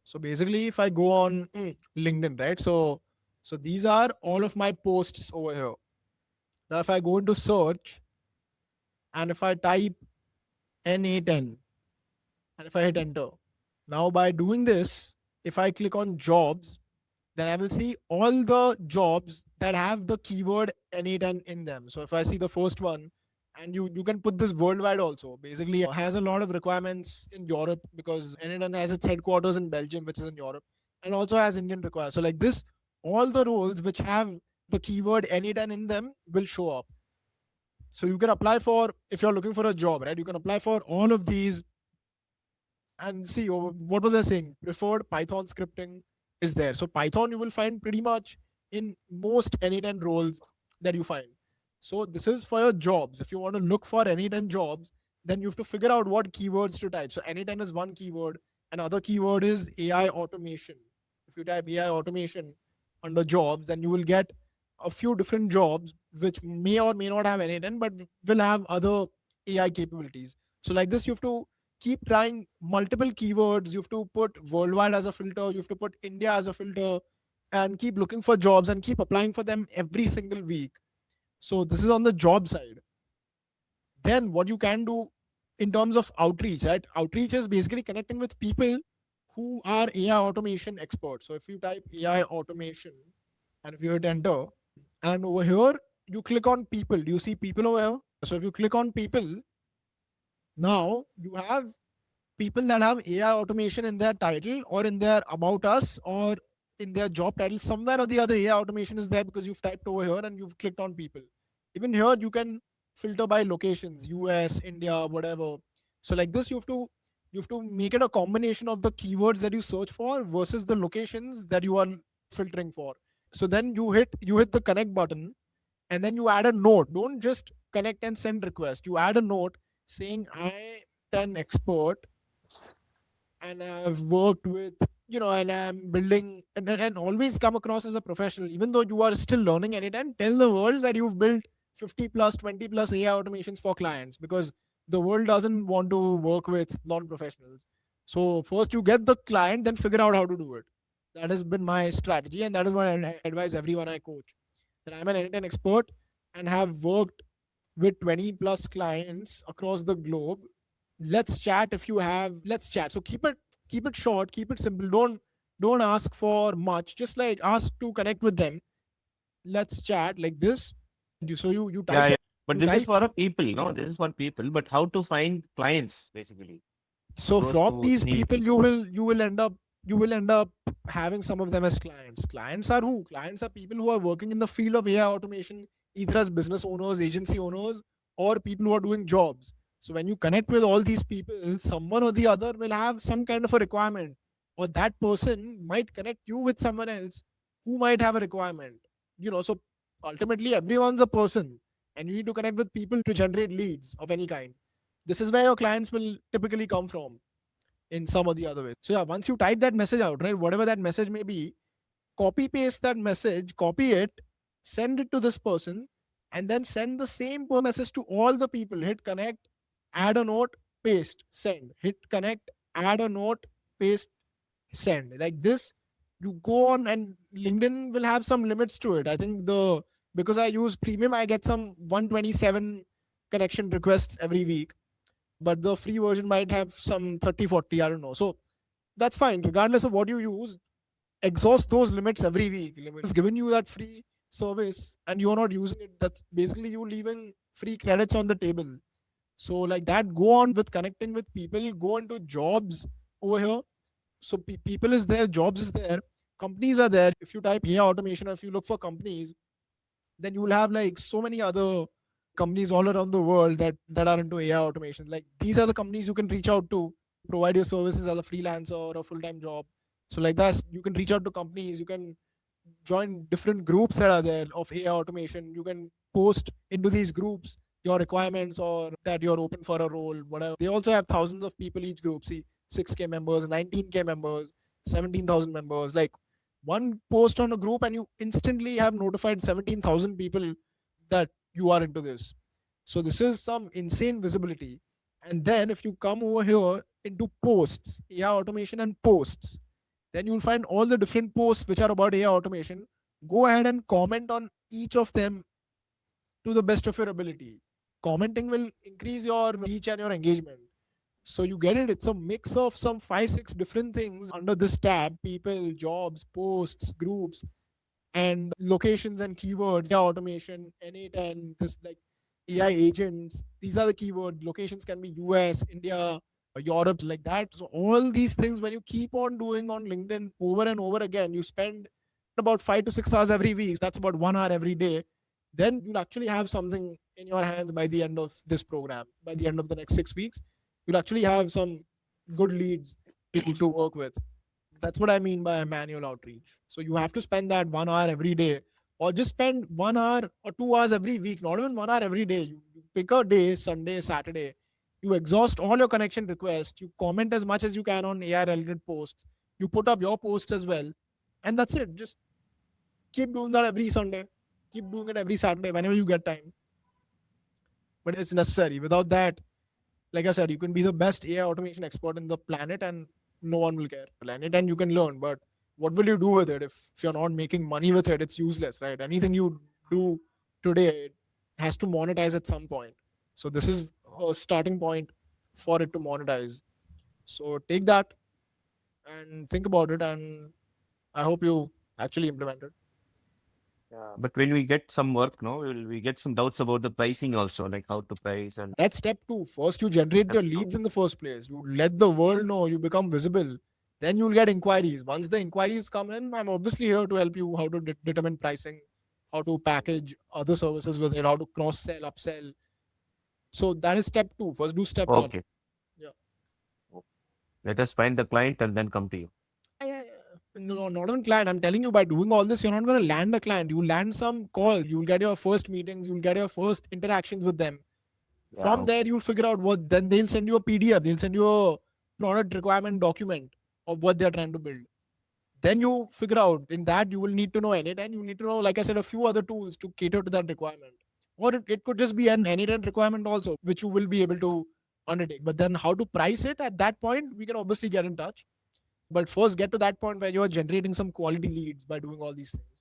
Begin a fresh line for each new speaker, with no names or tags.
So basically, if I go on LinkedIn, right? So these are all of my posts over here. Now, if I go into search and if I type N8N and if I hit enter, now by doing this, if I click on jobs, then I will see all the jobs that have the keyword N8N in them. So if I see the first one, and you can put this worldwide also. Basically, has a lot of requirements in Europe because N8N has its headquarters in Belgium, which is in Europe, and also has Indian requirements. So like this, all the roles which have the keyword N8N in them will show up. So you can apply for, if you're looking for a job, right? You can apply for all of these and see what was I saying? Preferred Python scripting is there. So Python you will find pretty much in most N8N roles that you find. So this is for your jobs. If you want to look for N8N jobs, then you have to figure out what keywords to type. So N8N is one keyword. Another keyword is AI automation. If you type AI automation under jobs, then you will get a few different jobs which may or may not have N8N, but will have other AI capabilities. So like this, you have to keep trying multiple keywords. You have to put worldwide as a filter, you have to put India as a filter, and keep looking for jobs and keep applying for them every single week. So this is on the job side. Then what you can do in terms of outreach, right? Outreach is basically connecting with people who are AI automation experts. So if you type AI automation and if you hit enter, and over here you click on people, do you see people over here? So if you click on people, now you have people that have AI automation in their title or in their about us or in their job title. Somewhere or the other, AI automation is there because you've typed over here and you've clicked on people. Even here, you can filter by locations, US, India, whatever. So like this, you have to make it a combination of the keywords that you search for versus the locations that you are filtering for. So then you hit the connect button and then you add a note. Don't just connect and send request. You add a note saying I an expert and I've worked with, and I'm building and always come across as a professional, even though you are still learning anytime. Tell the world that you've built 50 plus, 20 plus AI automations for clients because the world doesn't want to work with non professionals. So, first you get the client, then figure out how to do it. That has been my strategy, and that is what I advise everyone I coach, that I'm an N10 expert and have worked with 20 plus clients across the globe. Let's chat. If you have, let's chat. So keep it short, keep it simple. Don't ask for much, just like ask to connect with them. Let's chat like this. So you
Yeah,
type
yeah.
it,
But
you
this is
type.
for a people, no? This is for people. But how to find clients, basically?
So
Those
from
who
these
need.
people you will end up having some of them as clients. Clients are who? Clients are people who are working in the field of AI automation, either as business owners, agency owners, or people who are doing jobs. So when you connect with all these people, someone or the other will have some kind of a requirement, or that person might connect you with someone else who might have a requirement. So ultimately everyone's a person, and you need to connect with people to generate leads of any kind. This is where your clients will typically come from in some or the other way. So yeah, once you type that message out, right, whatever that message may be, copy paste that message, copy it, send it to this person, and then send the same message to all the people. Hit connect, add a note, paste, send. Hit connect, add a note, paste, send. Like this, you go on, and LinkedIn will have some limits to it. I think because I use premium, I get some 127 connection requests every week, but the free version might have some 30, 40. I don't know. So that's fine. Regardless of what you use, exhaust those limits every week. It's given you that free service and you're not using it. That's basically you leaving free credits on the table. So, like that, go on with connecting with people, go into jobs over here. So, people is there, jobs is there, companies are there. If you type AI automation or if you look for companies, then you will have like so many other companies all around the world that are into AI automation. Like these are the companies you can reach out to provide your services as a freelancer or a full-time job. So like that, you can reach out to companies. You can join different groups that are there of AI automation. You can post into these groups your requirements or that you're open for a role, whatever. They also have thousands of people each group. See, 6K members, 19K members, 17,000 members. Like one post on a group and you instantly have notified 17,000 people that you are into this. So this is some insane visibility. And then if you come over here into posts, AI automation and posts. Then you'll find all the different posts which are about AI automation. Go ahead and comment on each of them to the best of your ability. Commenting will increase your reach and your engagement. So you get it. It's a mix of some five, six different things under this tab: people, jobs, posts, groups, and locations and keywords. AI automation, N8N, this like AI agents. These are the keywords. Locations can be US, India, Europe, like that. So all these things, when you keep on doing on LinkedIn over and over again, you spend about 5 to 6 hours every week. That's about 1 hour every day. Then you'll actually have something in your hands by the end of this program. By the end of the next 6 weeks, you'll actually have some good leads to work with. That's what I mean by manual outreach. So you have to spend that 1 hour every day, or just spend 1 hour or 2 hours every week, not even 1 hour every day. You pick a day, Sunday, Saturday, you exhaust all your connection requests, you comment as much as you can on AI related posts, you put up your post as well, and that's it. Just keep doing that every Sunday, keep doing it every Saturday whenever you get time. But it's necessary. Without that, like I said, you can be the best AI automation expert in the planet and no one will care. Planet and you can learn, but what will you do with it if you're not making money with it? It's useless, right? Anything you do today it has to monetize at some point. So this is a starting point for it to monetize. So take that and think about it, and I hope you actually implement it.
Yeah. But when we get some work, no, we get some doubts about the pricing also, like how to price and
That's step two. First, you generate
step
the leads
two.
in the first place. You let the world know, you become visible. Then you'll get inquiries. Once the inquiries come in, I'm obviously here to help you how to determine pricing, how to package other services with it, how to cross sell, upsell. So that is step two. First, do step one.
Okay.
Yeah.
Let us find the client and then come to you.
Yeah. No, not on client. I'm telling you, by doing all this, you're not going to land a client. You land some call. You'll get your first meetings. You'll get your first interactions with them.
Yeah.
From there, you'll figure out what. Then they'll send you a PDF. They'll send you a product requirement document of what they're trying to build. Then you figure out in that you will need to know N8N. You need to know, like I said, a few other tools to cater to that requirement. Or it could just be an N8N requirement also, which you will be able to undertake. But then how to price it at that point, we can obviously get in touch. But first, get to that point where you are generating some quality leads by doing all these things.